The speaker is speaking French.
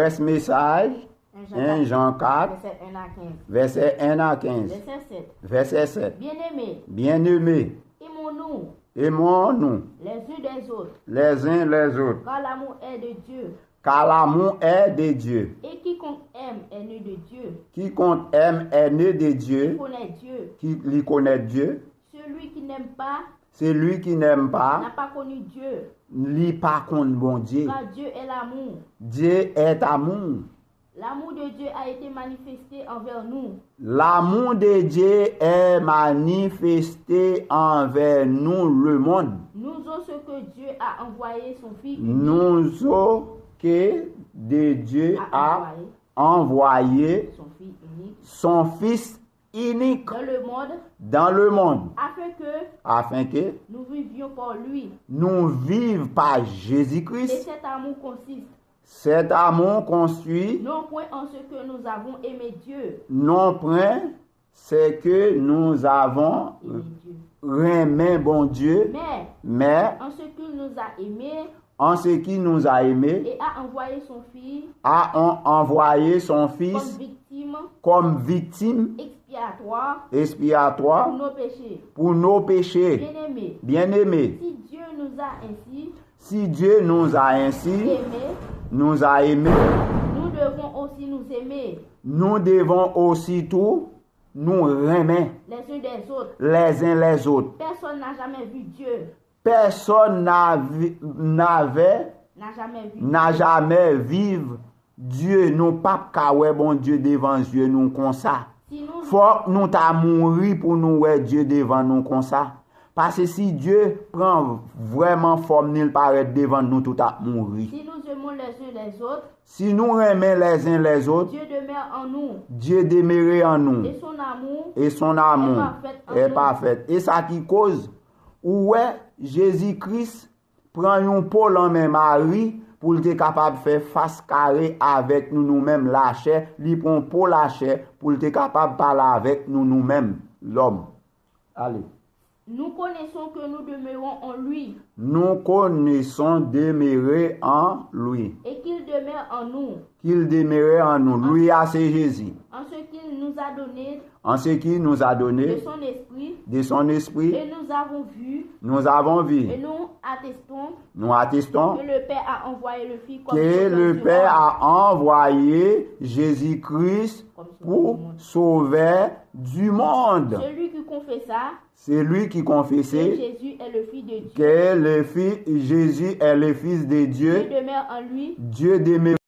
Reste message, 1 Jean 4, verset 1 à 15. verset 1 à 15. Verset 7. Verset 7. Bien-aimés, Bien-aimés, aimons-nous aimons-nous les uns des autres, les uns les autres, car l'amour est de Dieu. car l'amour est de Dieu. Et quiconque aime est né de Dieu. Quiconque aime est né de Il Dieu, connaît Dieu. qui lui connaît Dieu. Celui qui n'aime pas Celui qui n'aime n'a pas, pas connu Dieu, lit pas contre bon Dieu. car Dieu est l'amour. Dieu est amour. L'amour de Dieu a été manifesté envers nous. L'amour de Dieu est manifesté envers nous, le monde. Nous avons ce que Dieu a envoyé son Fils unique Nous autres que de Dieu a envoyé son Fils unique son Fils unique dans le monde, afin que nous vivions pour lui. nous vivions par Et Jésus-Christ. cet amour consiste Cet amour construit non point en ce que nous avons aimé Dieu, non point c'est que nous avons aimé Dieu, aimé bon Dieu, mais en ce qu'il nous a aimés en ce qui nous a aimés, et a envoyé son Fils a envoyé son comme Fils victime comme victime expiatoire expiatoire pour nos péchés. pour nos péchés. Bien-aimés, Bien-aimés, si Dieu nous a ainsi si Dieu nous a ainsi aimés, nous a aimés, nous devons aussi nous aimer nous devons aussitôt nous aimer les uns des autres. les uns les autres. Personne n'a jamais vu Dieu, Personne n'a jamais vu Dieu, nous pas kawè bon Dieu devant Dieu nous comme ça. Si nous, Faut nous ta mourir pour nous ouais Dieu devant nous comme ça. Parce que si Dieu prend vraiment forme, il paraît devant nous tout à mourir. si nous aimons les uns les autres, Si nous aimons les uns les autres, Dieu demeure en nous Dieu demeurait en nous et son amour et son amour est parfait. Et ça qui cause, ouais, Jésus-Christ prend un Paul en même Marie pour être capable de faire face carré avec nous nous-mêmes la chair, lui prend Paul la chair pour être capable de parler avec nous nous-mêmes l'homme. Allez. Nous connaissons que nous demeurons en lui Nous connaissons demeurer en lui. et qu'il demeure en nous, Qu'il demeurait en nous. Lui, c'est Jésus. en ce qu'il nous a donné En ce qu'il nous a de donné son esprit, de son esprit, et nous avons vu nous avons vu, et nous nous attestons que le Père a envoyé le Fils comme que sauveur le du Père monde. a envoyé Jésus-Christ pour sauver du monde. Celui qui confessa C'est lui qui que confessait Jésus est le Fils de Dieu, que Jésus est le Fils de Dieu Dieu. demeure en lui Dieu demeure